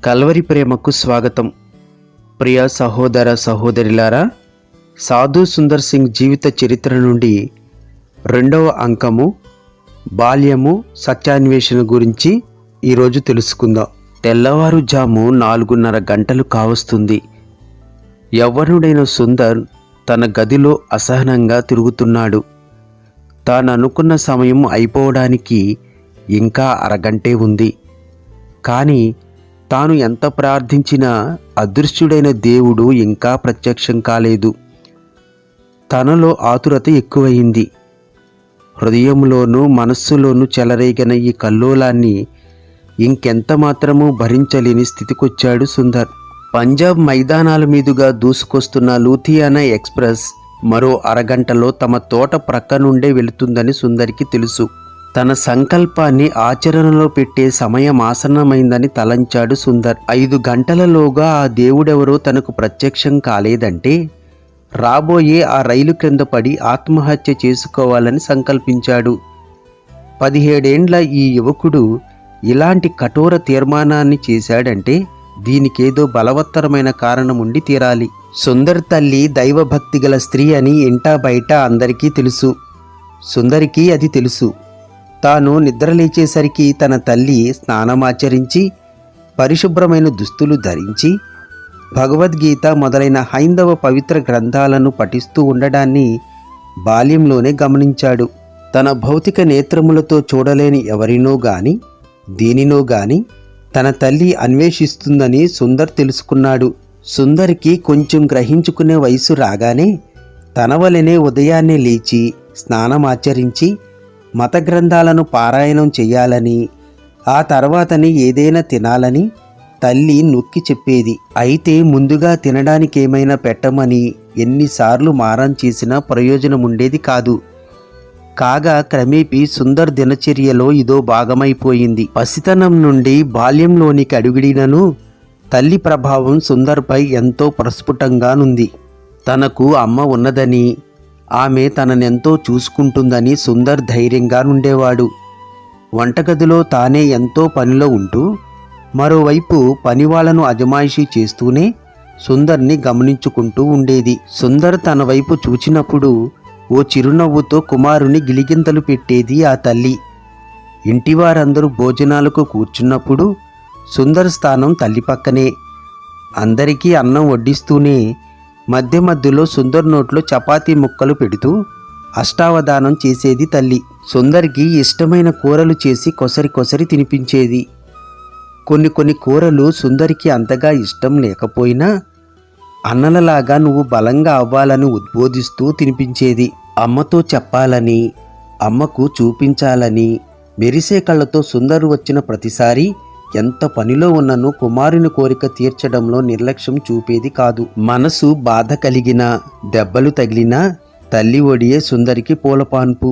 Calvary ప్రేమకు స్వాగతం. ప్రియ సహోదర సహోదరిలారా, సాధు సుందర్ సింగ్ జీవిత చరిత్ర నుండి 2వ అంకము బాల్యము సత్యాన్వేషణ గురించి ఈరోజు తెలుసుకుందాం. తెల్లవారుజాము 4:30 గంటలు కావస్తుంది. యవ్వనుడైన సుందర్ తన గదిలో అసహనంగా తిరుగుతున్నాడు. తాను అనుకున్న సమయం అయిపోవడానికి ఇంకా అరగంటే ఉంది. కానీ తాను ఎంత ప్రార్థించినా అదృశ్యుడైన దేవుడు ఇంకా ప్రత్యక్షం కాలేదు. తనలో ఆతురత ఎక్కువయింది. హృదయంలోనూ మనస్సులోనూ చెలరేగిన ఈ కల్లోలాన్ని ఇంకెంత మాత్రమూ భరించలేని స్థితికొచ్చాడు సుందర్. పంజాబ్ మైదానాల మీదుగా దూసుకొస్తున్న లూథియానా ఎక్స్ప్రెస్ మరో అరగంటలో తమ తోట ప్రక్క నుండే వెళుతుందని సుందర్కి తెలుసు. తన సంకల్పాన్ని ఆచరణలో పెట్టే సమయం ఆసన్నమైందని తలంచాడు సుందర్. 5 గంటలలోగా ఆ దేవుడెవరో తనకు ప్రత్యక్షం కాలేదంటే రాబోయే ఆ రైలు క్రింద పడి ఆత్మహత్య చేసుకోవాలని సంకల్పించాడు. 17 ఏండ్ల ఈ యువకుడు ఇలాంటి కఠోర తీర్మానాన్ని చేశాడంటే దీనికేదో బలవత్తరమైన కారణం ఉండి తీరాలి. సుందర్ తల్లి దైవభక్తి గల స్త్రీ అని ఇంటా బయట అందరికీ తెలుసు. సుందరికి అది తెలుసు. తాను నిద్రలేచేసరికి తన తల్లి స్నానమాచరించి పరిశుభ్రమైన దుస్తులు ధరించి భగవద్గీత మొదలైన హైందవ పవిత్ర గ్రంథాలను పఠిస్తూ ఉండడాన్ని బాల్యంలోనే గమనించాడు. తన భౌతిక నేత్రములతో చూడలేని ఎవరినో గాని దేనినో గాని తన తల్లి అన్వేషిస్తుందని సుందర్ తెలుసుకున్నాడు. సుందర్కి కొంచెం గ్రహించుకునే వయసు రాగానే తన వలనే ఉదయాన్నే లేచి స్నానమాచరించి మత గ్రంథాలను పారాయణం చెయ్యాలని, ఆ తర్వాతని ఏదైనా తినాలని తల్లి నొక్కి చెప్పేది. అయితే ముందుగా తినడానికేమైనా పెట్టమని ఎన్నిసార్లు మారం చేసినా ప్రయోజనం ఉండేది కాదు. కాగా క్రమేపీ సుందర్ దినచర్యలో ఇదో భాగమైపోయింది. పసితనం నుండి బాల్యంలోనికి అడుగుడినను తల్లి ప్రభావం సుందర్పై ఎంతో ప్రస్ఫుటంగానుంది. తనకు అమ్మ ఉన్నదని, ఆమె తననెంతో చూసుకుంటుందని సుందర్ ధైర్యంగా ఉండేవాడు. వంటగదిలో తానే ఎంతో పనిలో ఉంటూ మరోవైపు పనివాళ్లను అజమాయిషీ చేస్తూనే సుందర్ని గమనించుకుంటూ ఉండేది. సుందర్ తన వైపు చూచినప్పుడు ఓ చిరునవ్వుతో కుమారుని గిలిగింతలు పెట్టేది ఆ తల్లి. ఇంటివారందరూ భోజనాలకు కూర్చున్నప్పుడు సుందర్ స్థానం తల్లి పక్కనే. అందరికీ అన్నం వడ్డిస్తూనే మధ్య మధ్యలో సుందర్ నోట్లో చపాతీ ముక్కలు పెడుతూ అష్టావధానం చేసేది తల్లి. సుందర్కి ఇష్టమైన కూరలు చేసి కొసరి కొసరి తినిపించేది. కొన్ని కూరలు సుందర్కి అంతగా ఇష్టం లేకపోయినా అన్నలలాగా నువ్వు బలంగా అవ్వాలని ఉద్బోధిస్తూ తినిపించేది. అమ్మతో చెప్పాలని, అమ్మకు చూపించాలని మెరిసే కళ్ళతో సుందర్ వచ్చిన ప్రతిసారి ఎంత పనిలో ఉన్ననూ కుమారుని కోరిక తీర్చడంలో నిర్లక్ష్యం చూపేది కాదు. మనసు బాధ కలిగినా, దెబ్బలు తగిలినా తల్లి ఒడియే సుందరికి పూలపాన్పు.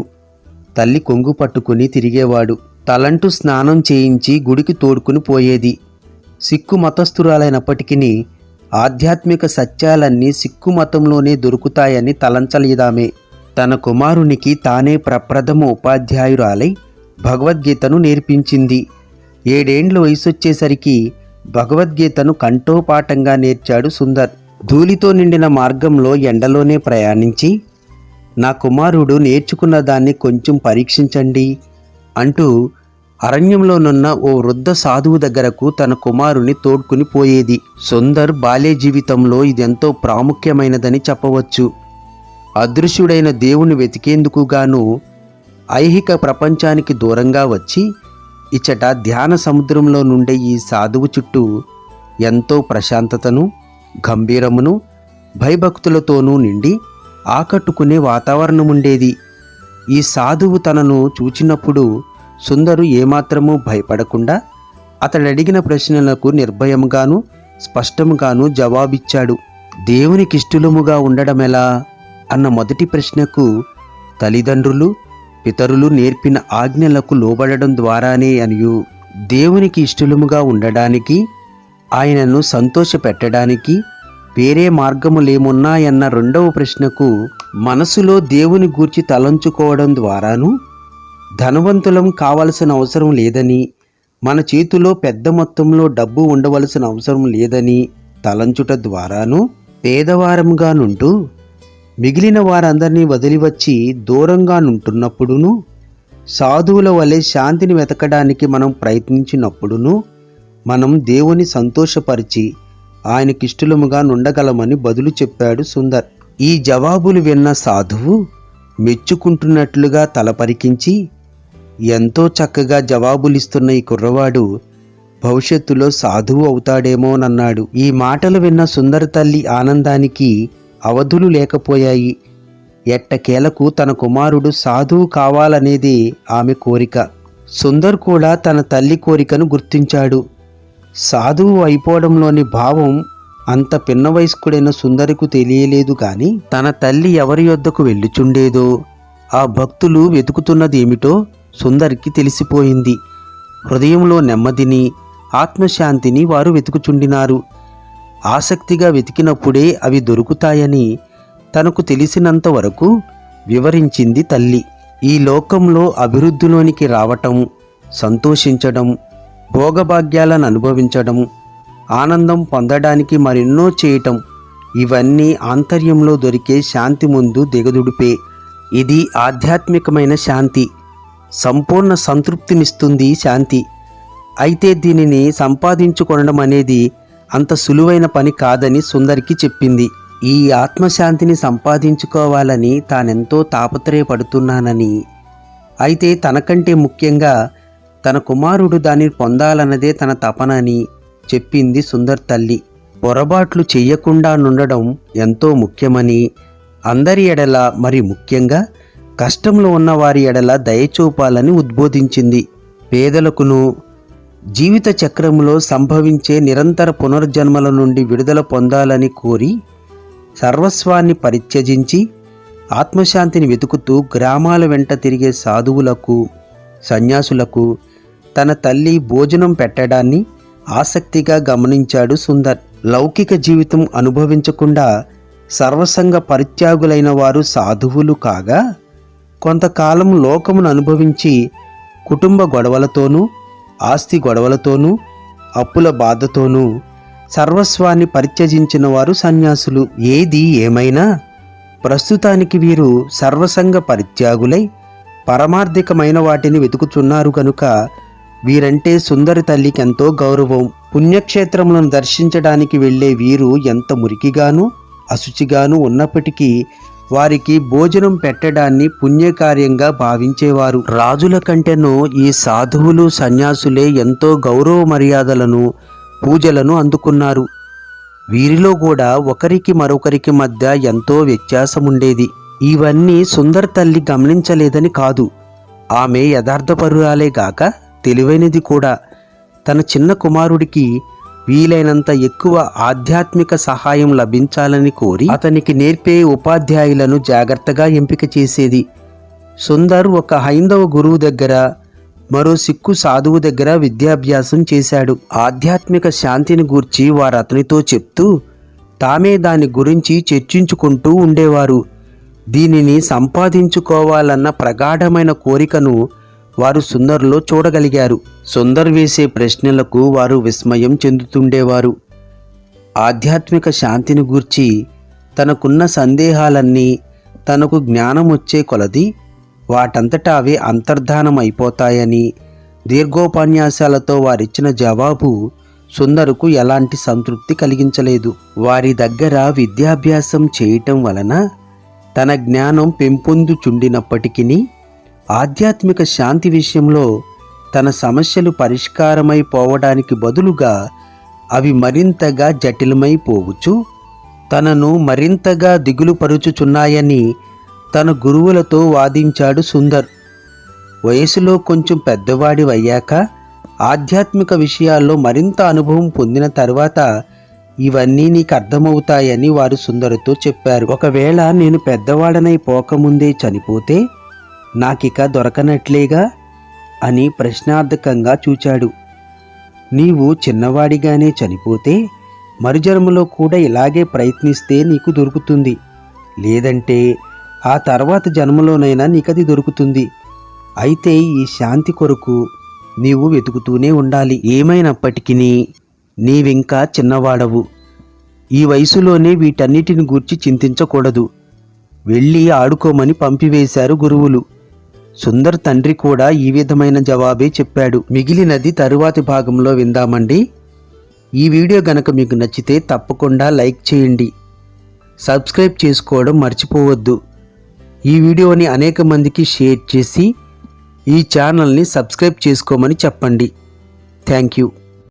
తల్లి కొంగు పట్టుకుని తిరిగేవాడు. తలంటూ స్నానం చేయించి గుడికి తోడుకుని పోయేది. సిక్కు మతస్థురాలైనప్పటికీ ఆధ్యాత్మిక సత్యాలన్నీ సిక్కు మతంలోనే దొరుకుతాయని తలంచలేదామే. తన కుమారునికి తానే ప్రప్రథమ ఉపాధ్యాయురాలై భగవద్గీతను నేర్పించింది. 7 ఏండ్ల వయసొచ్చేసరికి భగవద్గీతను కంఠోపాఠంగా నేర్చాడు సుందర్. ధూళితో నిండిన మార్గంలో ఎండలోనే ప్రయాణించి, నా కుమారుడు నేర్చుకున్న దాన్ని కొంచెం పరీక్షించండి అంటూ అరణ్యంలోనున్న ఓ వృద్ధ సాధువు దగ్గరకు తన కుమారుని తోడ్కుని పోయేది. సుందర్ బాల్య జీవితంలో ఇదెంతో ప్రాముఖ్యమైనదని చెప్పవచ్చు. అదృశ్యుడైన దేవుని వెతికేందుకుగాను ఐహిక ప్రపంచానికి దూరంగా వచ్చి ఇచ్చట ధ్యాన సముద్రంలో నుండే ఈ సాధువు చుట్టూ ఎంతో ప్రశాంతతను, గంభీరమును, భయభక్తులతోనూ నిండి ఆకట్టుకునే వాతావరణముండేది. ఈ సాధువు తనను చూచినప్పుడు సుందరు ఏమాత్రమూ భయపడకుండా అతడడిగిన ప్రశ్నలకు నిర్భయముగాను స్పష్టముగాను జవాబిచ్చాడు. దేవునికిష్టులముగా ఉండడమెలా అన్న మొదటి ప్రశ్నకు తల్లిదండ్రులు, పితరులు నేర్పిన ఆజ్ఞలకు లోబడడం ద్వారానే అనియు, దేవునికి ఇష్టలుముగా ఉండడానికి, ఆయనను సంతోషపెట్టడానికి వేరే మార్గములేమున్నాయన్న 2వ ప్రశ్నకు మనసులో దేవుని గూర్చి తలంచుకోవడం ద్వారాను, ధనవంతులం కావలసిన అవసరం లేదని మన చేతిలో పెద్ద మొత్తంలో డబ్బు ఉండవలసిన అవసరం లేదని తలంచుట ద్వారాను పేదవారంగా నుంటూ మిగిలిన వారందరినీ వదిలివచ్చి దూరంగా నుంటున్నప్పుడును సాధువుల వలె శాంతిని వెతకడానికి మనం ప్రయత్నించినప్పుడును మనం దేవుని సంతోషపరిచి ఆయనకిష్టముగా నుండగలమని బదులు చెప్పాడు సుందర్. ఈ జవాబులు విన్న సాధువు మెచ్చుకుంటున్నట్లుగా తల పరికించి, ఎంతో చక్కగా జవాబులిస్తున్న ఈ కుర్రవాడు భవిష్యత్తులో సాధువు అవుతాడేమోనన్నాడు. ఈ మాటలు విన్న సుందర్ తల్లి ఆనందానికి అవధులు లేకపోయాయి. ఎట్టకేలకు తన కుమారుడు సాధువు కావాలనేది ఆమె కోరిక. సుందర్ కూడా తన తల్లి కోరికను గుర్తించాడు. సాధువు అయిపోవడంలోని భావం అంత పిన్న వయస్కుడైన సుందరికి తెలియలేదు గాని తన తల్లి ఎవరి యొద్దకు వెళ్ళుచుండేదో, ఆ భక్తులు వెతుకుతున్నదేమిటో సుందరికి తెలిసిపోయింది. హృదయంలో నెమ్మదిని, ఆత్మశాంతిని వారు వెతుకుచుండినారు. ఆసక్తిగా వెతికినప్పుడే అవి దొరుకుతాయని తనకు తెలిసినంత వరకు వివరించింది తల్లి. ఈ లోకంలో అభివృద్ధిలోనికి రావటం, సంతోషించడం, భోగభాగ్యాలను అనుభవించడం, ఆనందం పొందడానికి మరెన్నో చేయటం, ఇవన్నీ ఆంతర్యంలో దొరికే శాంతి ముందు దిగదుడిపే. ఇది ఆధ్యాత్మికమైన శాంతి, సంపూర్ణ సంతృప్తినిస్తుంది శాంతి. అయితే దీనిని సంపాదించుకొనడం అనేది అంత సులువైన పని కాదని సుందరికి చెప్పింది. ఈ ఆత్మశాంతిని సంపాదించుకోవాలని తానెంతో తాపత్రయపడుతున్నానని, అయితే తనకంటే ముఖ్యంగా తన కుమారుడు దానిని పొందాలన్నదే తన తపన అని చెప్పింది సుందర్ తల్లి. పొరపాట్లు చెయ్యకుండా నుండడం ఎంతో ముఖ్యమని, అందరి ఎడల మరి ముఖ్యంగా కష్టంలో ఉన్న వారి ఎడల దయచూపాలని ఉద్బోధించింది. పేదలకును జీవిత చక్రంలో సంభవించే నిరంతర పునర్జన్మల నుండి విడుదల పొందాలని కోరి సర్వస్వాన్ని పరిత్యజించి ఆత్మశాంతిని వెతుకుతూ గ్రామాల వెంట తిరిగే సాధువులకు, సన్యాసులకు తన తల్లి భోజనం పెట్టడాన్ని ఆసక్తిగా గమనించాడు సుందర్. లౌకిక జీవితం అనుభవించకుండా సర్వసంగ పరిత్యాగులైన వారు సాధువులు కాగా, కొంతకాలం లోకమును అనుభవించి కుటుంబ గొడవలతోనూ, ఆస్తి గొడవలతోనూ, అప్పుల బాధతోనూ సర్వస్వాన్ని పరిత్యజించిన వారు సన్యాసులు. ఏది ఏమైనా ప్రస్తుతానికి వీరు సర్వసంగ పరిత్యాగులై పరమార్థికమైన వాటిని వెతుకుచున్నారు గనుక వీరంటే సుందరి తల్లికి ఎంతో గౌరవం. పుణ్యక్షేత్రములను దర్శించడానికి వెళ్లే వీరు ఎంత మురికిగాను అశుచిగాను ఉన్నప్పటికీ వారికి భోజనం పెట్టడాన్ని పుణ్యకార్యంగా భావించేవారు. రాజుల కంటేనూ ఈ సాధువులు, సన్యాసులే ఎంతో గౌరవ మర్యాదలను, పూజలను అందుకున్నారు. వీరిలో కూడా ఒకరికి మరొకరికి మధ్య ఎంతో వ్యత్యాసముండేది. ఇవన్నీ సుందర్ తల్లి గమనించలేదని కాదు, ఆమె యథార్థపరురాలే గాక తెలివైనది కూడా. తన చిన్న కుమారుడికి వీలైనంత ఎక్కువ ఆధ్యాత్మిక సహాయం లభించాలని కోరి అతనికి నేర్పే ఉపాధ్యాయులను జాగ్రత్తగా ఎంపిక చేసేది. సుందర్ ఒక హైందవ గురువు దగ్గర, మరో సిక్కు సాధువు దగ్గర విద్యాభ్యాసం చేశాడు. ఆధ్యాత్మిక శాంతిని గూర్చి వారు అతనితో చెప్తూ తామే దాని గురించి చర్చించుకుంటూ ఉండేవారు. దీనిని సంపాదించుకోవాలన్న ప్రగాఢమైన కోరికను వారు సుందర్లో చూడగలిగారు. సుందర్ వేసే ప్రశ్నలకు వారు విస్మయం చెందుతుండేవారు. ఆధ్యాత్మిక శాంతిని గూర్చి తనకున్న సందేహాలన్నీ తనకు జ్ఞానం వచ్చే కొలది వాటంతటా అవే అంతర్ధానం అయిపోతాయని దీర్ఘోపన్యాసాలతో వారిచ్చిన జవాబు సుందరుకు ఎలాంటి సంతృప్తి కలిగించలేదు. వారి దగ్గర విద్యాభ్యాసం చేయటం వలన తన జ్ఞానం పెంపొందుచుండినప్పటికీ ఆధ్యాత్మిక శాంతి విషయంలో తన సమస్యలు పరిష్కారమైపోవడానికి బదులుగా అవి మరింతగా జటిలమైపోవచ్చు, తనను మరింతగా దిగులుపరుచుచున్నాయని తన గురువులతో వాదించాడు సుందర్. వయసులో కొంచెం పెద్దవాడివయ్యాక ఆధ్యాత్మిక విషయాల్లో మరింత అనుభవం పొందిన తర్వాత ఇవన్నీ నీకు అర్థమవుతాయని వారు సుందరుతో చెప్పారు. ఒకవేళ నేను పెద్దవాడనై పోకముందే చనిపోతే నాకిక దొరకనట్లేగా అని ప్రశ్నార్థకంగా చూచాడు. నీవు చిన్నవాడిగానే చనిపోతే మరుజన్మలో కూడా ఇలాగే ప్రయత్నిస్తే నీకు దొరుకుతుంది, లేదంటే ఆ తర్వాత జన్మలోనైనా నీకది దొరుకుతుంది. అయితే ఈ శాంతి కొరకు నీవు వెతుకుతూనే ఉండాలి. ఏమైనప్పటికీ నీవింకా చిన్నవాడవు. ఈ వయసులోనే వీటన్నిటిని గూర్చి చింతించకూడదు. వెళ్ళి ఆడుకోమని పంపివేశారు గురువులు. సుందర్ తండ్రి కూడా ఈ విధమైన జవాబే చెప్పాడు. మిగిలినది తరువాతి భాగంలో విందామండి. ఈ వీడియో గనక మీకు నచ్చితే తప్పకుండా లైక్ చేయండి. సబ్స్క్రైబ్ చేసుకోవడం మర్చిపోవద్దు. ఈ వీడియోని అనేక మందికి షేర్ చేసి ఈ ఛానల్ని సబ్స్క్రైబ్ చేసుకోమని చెప్పండి. Thank you.